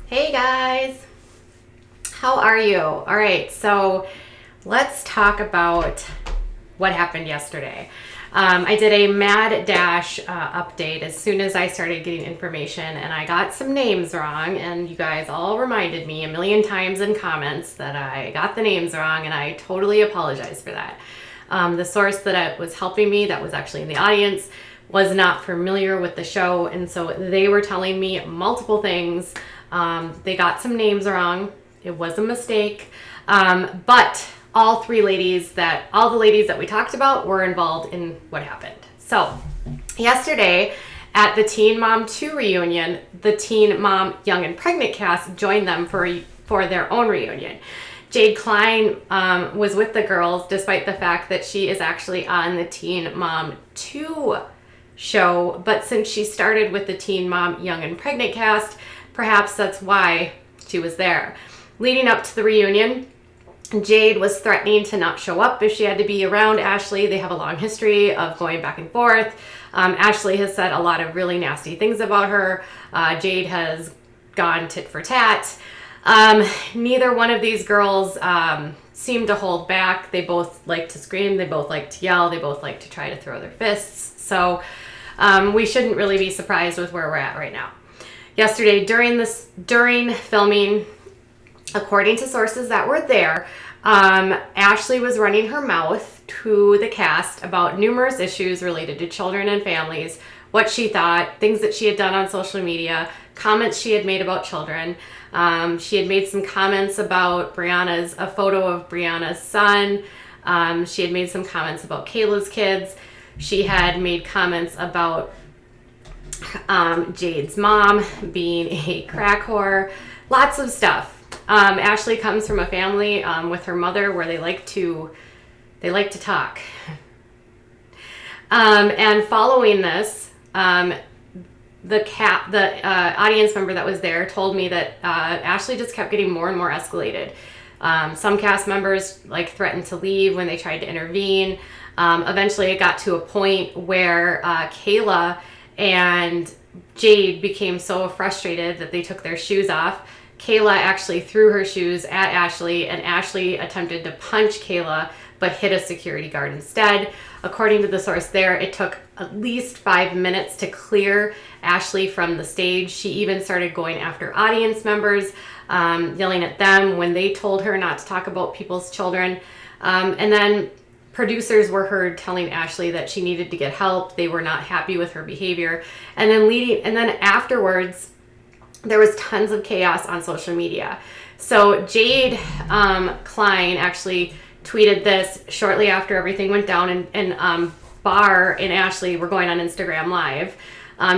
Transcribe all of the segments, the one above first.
Hey guys, how are you? All right, so let's talk about what happened yesterday. I did a mad dash update as soon as I started getting information, and I got some names wrong, and you guys all reminded me a million times in comments that I got the names wrong, and I totally apologize for that. The source that was helping me, that was actually in the audience, was not familiar with the show, and so they were telling me multiple things. They got some names wrong. It was a mistake. But all the ladies that we talked about were involved in what happened. So yesterday at the Teen Mom 2 reunion, the Teen Mom Young and Pregnant cast joined them for their own reunion. Jade Klein was with the girls despite the fact that she is actually on the Teen Mom 2 show. But since she started with the Teen Mom Young and Pregnant cast, perhaps that's why she was there. Leading up to the reunion, Jade was threatening to not show up if she had to be around Ashley. They have a long history of going back and forth. Ashley has said a lot of really nasty things about her. Jade has gone tit for tat. Neither one of these girls seem to hold back. They both like to scream. They both like to yell. They both like to try to throw their fists. So we shouldn't really be surprised with where we're at right now. Yesterday, during filming, according to sources that were there, Ashley was running her mouth to the cast about numerous issues related to children and families, what she thought, things that she had done on social media, comments she had made about children. She had made some comments about a photo of Brianna's son. She had made some comments about Kayla's kids. She had made comments about Jade's mom being a crack whore, lots of stuff. Ashley comes from a family with her mother where they like to talk. And following this, the audience member that was there told me that Ashley just kept getting more and more escalated. Some cast members threatened to leave when they tried to intervene. Eventually, it got to a point where Kayla and Jade became so frustrated that they took their shoes off. Kayla actually threw her shoes at Ashley, and Ashley attempted to punch Kayla but hit a security guard instead. According to the source there, it took at least 5 minutes to clear Ashley from the stage. She even started going after audience members, yelling at them when they told her not to talk about people's children. And then producers were heard telling Ashley that she needed to get help. They were not happy with her behavior. And then afterwards, there was tons of chaos on social media. So Jade Klein actually tweeted this shortly after everything went down, and Bar and Ashley were going on Instagram Live.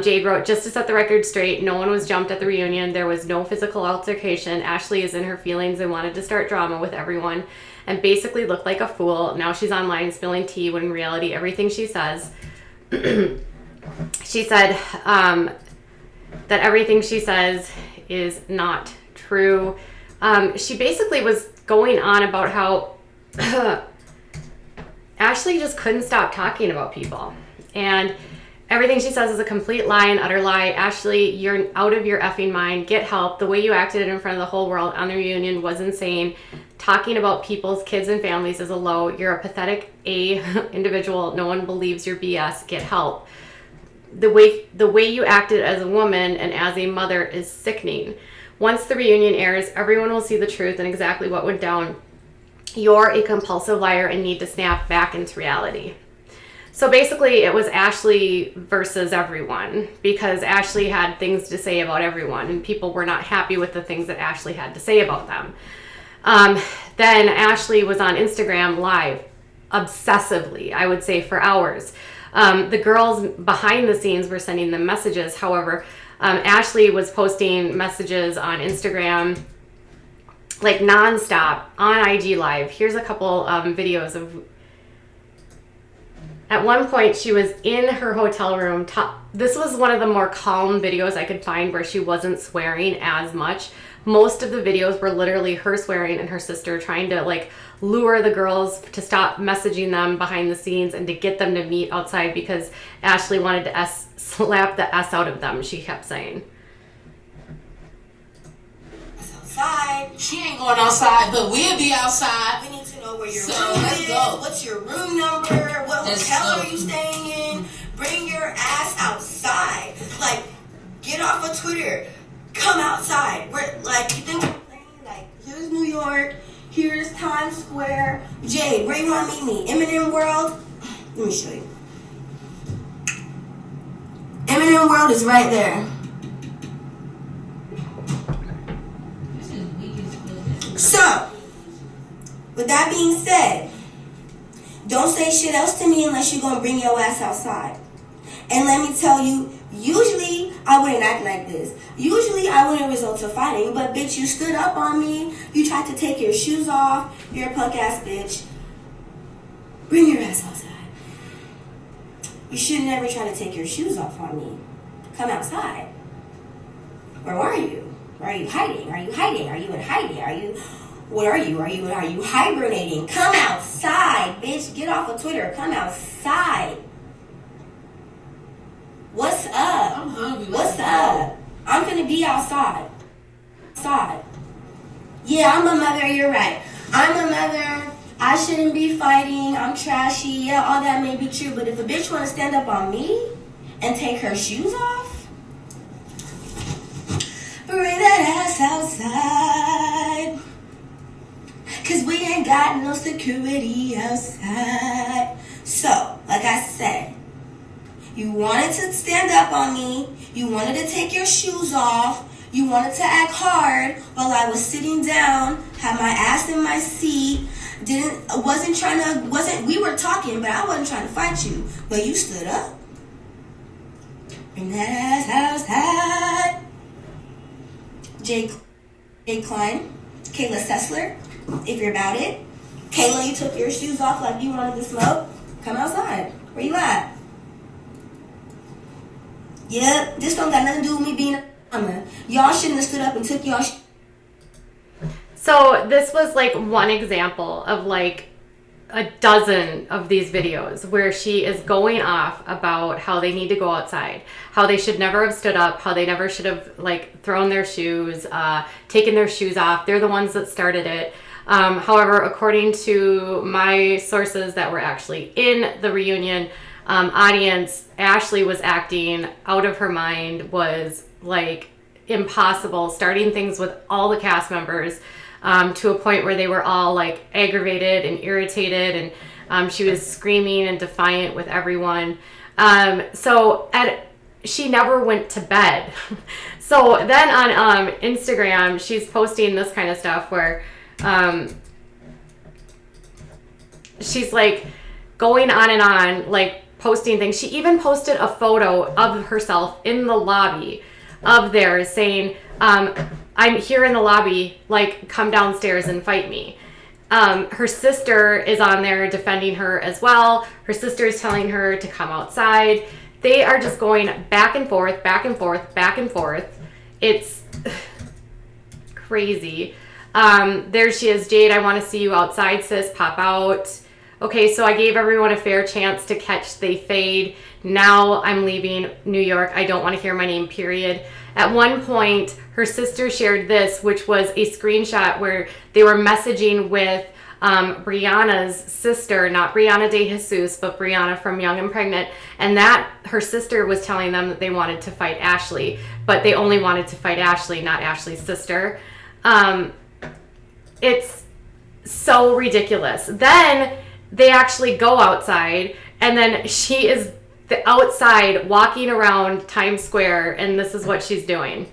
Jade wrote, "Just to set the record straight, no one was jumped at the reunion. There was no physical altercation. Ashley is in her feelings and wanted to start drama with everyone and basically looked like a fool. Now she's online spilling tea when in reality everything she says," she said that everything she says is not true. She basically was going on about how Ashley just couldn't stop talking about people. And everything she says is a complete lie and utter lie. Ashley, you're out of your effing mind. Get help. The way you acted in front of the whole world on the reunion was insane. Talking about people's kids and families is a low. You're a pathetic individual. No one believes your BS. Get help. The way you acted as a woman and as a mother is sickening. Once the reunion airs, everyone will see the truth and exactly what went down. You're a compulsive liar and need to snap back into reality. So basically, it was Ashley versus everyone, because Ashley had things to say about everyone, and people were not happy with the things that Ashley had to say about them. Then Ashley was on Instagram Live obsessively, I would say, for hours. The girls behind the scenes were sending them messages. However, Ashley was posting messages on Instagram nonstop on IG Live. Here's a couple videos of. At one point, she was in her hotel room. This was one of the more calm videos I could find where she wasn't swearing as much. Most of the videos were literally her swearing and her sister trying to lure the girls to stop messaging them behind the scenes and to get them to meet outside because Ashley wanted to slap the S out of them, she kept saying. outside. She ain't going outside, but we'll be outside. We need to know where your So, room let's is. go. What's your room number? What Let's hotel go. are you staying in? Bring your ass outside. Like, get off of Twitter. Come outside. We're like, you think we're playing? Like, here's New York. Here's Times Square. Jade, where you want to meet me? Eminem World? Let me show you. Eminem World is right there. So, with that being said, don't say shit else to me unless you're going to bring your ass outside. And let me tell you, usually I wouldn't act like this. Usually I wouldn't resort to fighting, but bitch, you stood up on me. You tried to take your shoes off. You're a punk ass bitch. Bring your ass outside. You should never try to take your shoes off on me. Come outside. Where are you? Where are you hiding? Are you hiding? Are you in hiding? What are you? Are you hibernating? Come outside, bitch. Get off of Twitter. Come outside. What's up? I'm hungry. What's up? I'm gonna be outside. Yeah, I'm a mother. You're right. I'm a mother. I shouldn't be fighting. I'm trashy. Yeah, all that may be true. But if a bitch wanna stand up on me and take her shoes off, bring that ass outside. Cause we ain't got no security outside. So, like I said, you wanted to stand up on me. You wanted to take your shoes off. You wanted to act hard while I was sitting down, had my ass in my seat. We were talking, but I wasn't trying to fight you. But you stood up. Bring that ass outside. Jay Klein, Kayla Sessler, if you're about it. Kayla, you took your shoes off like you wanted to smoke. Come outside. Where you at? Yep, this don't got nothing to do with me being a mama. Y'all shouldn't have stood up and took y'all So this was like one example of like a dozen of these videos where she is going off about how they need to go outside, how they should never have stood up, how they never should have like thrown their shoes, taken their shoes off. They're the ones that started it. However, according to my sources that were actually in the reunion audience, Ashley was acting out of her mind, was like impossible, starting things with all the cast members to a point where they were all like aggravated and irritated, and she was screaming and defiant with everyone. She never went to bed. So then on Instagram, she's posting this kind of stuff where she's like going on and on, like posting things. She even posted a photo of herself in the lobby of theirs saying, I'm here in the lobby, like come downstairs and fight me. Her sister is on there defending her as well. Her sister is telling her to come outside. They are just going back and forth, back and forth, back and forth. It's crazy. There she is, Jade, I want to see you outside, sis, pop out. Okay, so I gave everyone a fair chance to catch they fade. Now I'm leaving New York. I don't want to hear my name, period. At one point, her sister shared this, which was a screenshot where they were messaging with Brianna's sister, not Brianna De Jesus, but Brianna from Young and Pregnant. And that her sister was telling them that they wanted to fight Ashley, but they only wanted to fight Ashley, not Ashley's sister. It's so ridiculous. Then they actually go outside, and then she is outside walking around Times Square, and this is what she's doing.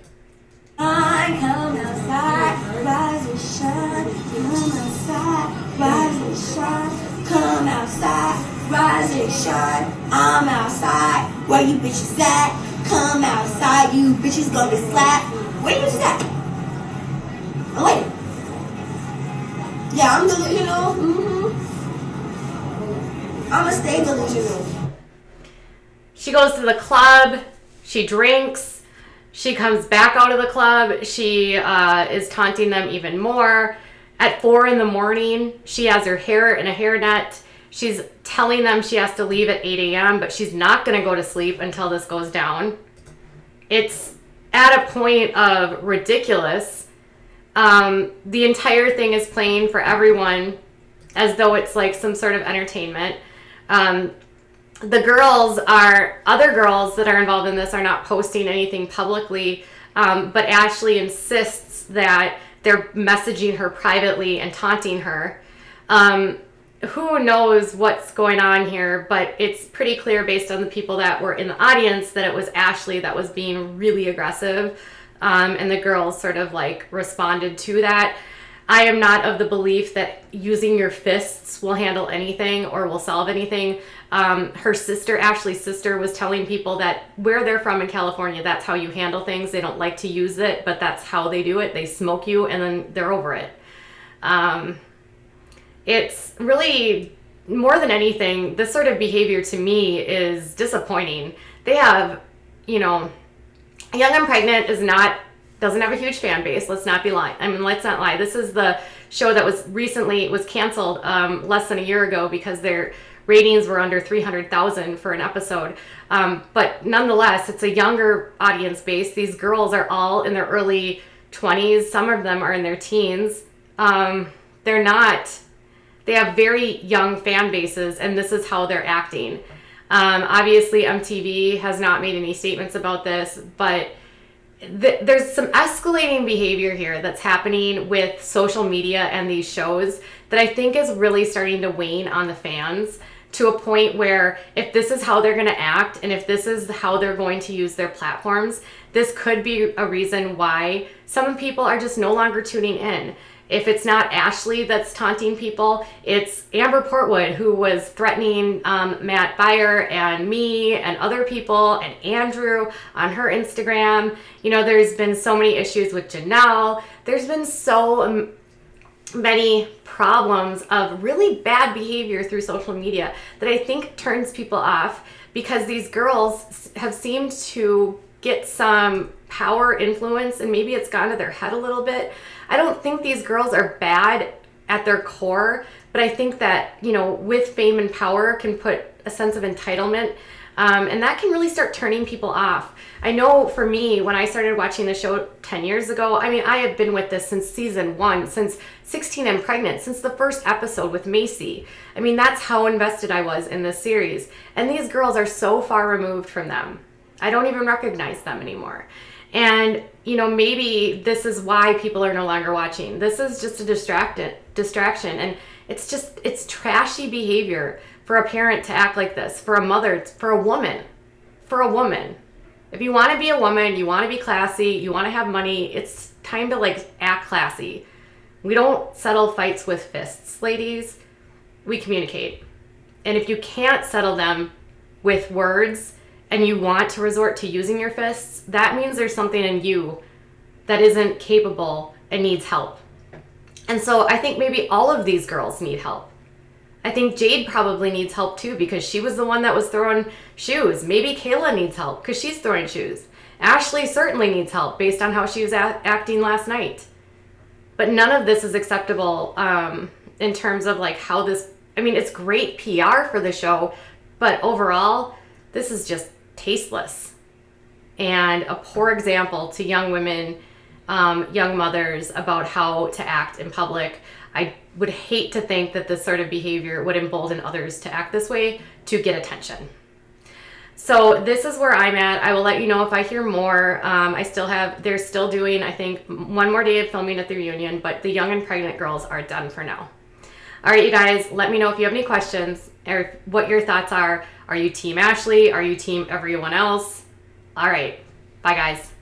I come outside, rise and shine, come outside, rise and shine, come outside, rise and shine, I'm outside, where you bitches at, come outside, you bitches gonna get slapped, where you bitches at? Oh wait. Yeah, I'm delusional, I'ma stay delusional. She goes to the club, she drinks, she comes back out of the club, she is taunting them even more. At 4 a.m, she has her hair in a hairnet. She's telling them she has to leave at 8 a.m, but she's not gonna go to sleep until this goes down. It's at a point of ridiculous. The entire thing is playing for everyone as though it's like some sort of entertainment. The other girls that are involved in this are not posting anything publicly, but Ashley insists that they're messaging her privately and taunting her. Who knows what's going on here, but it's pretty clear based on the people that were in the audience that it was Ashley that was being really aggressive, and the girls sort of like responded to that. I am not of the belief that using your fists will handle anything or will solve anything. Her sister, Ashley's sister, was telling people that where they're from in California, that's how you handle things. They don't like to use it, but that's how they do it. They smoke you and then they're over it. It's really, more than anything, this sort of behavior to me is disappointing. They have, Young and Pregnant doesn't have a huge fan base. Let's not lie. This is the show that was canceled less than a year ago because their ratings were under 300,000 for an episode. But nonetheless, it's a younger audience base. These girls are all in their early 20s. Some of them are in their teens. They have very young fan bases, and this is how they're acting. Obviously, MTV has not made any statements about this, but there's some escalating behavior here that's happening with social media and these shows that I think is really starting to wane on the fans to a point where if this is how they're going to act and if this is how they're going to use their platforms, this could be a reason why some people are just no longer tuning in. If it's not Ashley that's taunting people, it's Amber Portwood, who was threatening Matt Beyer and me and other people and Andrew on her Instagram. There's been so many issues with Janelle. There's been so many problems of really bad behavior through social media that I think turns people off because these girls have seemed to get some power, influence, and maybe it's gone to their head a little bit. I don't think these girls are bad at their core, but I think that, with fame and power can put a sense of entitlement, and that can really start turning people off. I know for me, when I started watching the show 10 years ago, I have been with this since season 1, since 16 and Pregnant, since the first episode with Macy. That's how invested I was in this series. And these girls are so far removed from them. I don't even recognize them anymore. And, maybe this is why people are no longer watching. This is just a distraction. And it's trashy behavior for a parent to act like this, for a mother, for a woman. If you want to be a woman, you want to be classy, you want to have money, it's time to act classy. We don't settle fights with fists, ladies. We communicate. And if you can't settle them with words, and you want to resort to using your fists, that means there's something in you that isn't capable and needs help. And so I think maybe all of these girls need help. I think Jade probably needs help too because she was the one that was throwing shoes. Maybe Kayla needs help because she's throwing shoes. Ashley certainly needs help based on how she was acting last night. But none of this is acceptable in terms of how this, it's great PR for the show, but overall, this is just tasteless and a poor example to young women, young mothers about how to act in public. I would hate to think that this sort of behavior would embolden others to act this way to get attention. So this is where I'm at. I will let you know if I hear more. They're still doing, I think, one more day of filming at the reunion, but the Young and Pregnant girls are done for now. All right, you guys, let me know if you have any questions or what your thoughts are. Are you team Ashley? Are you team everyone else? All right. Bye, guys.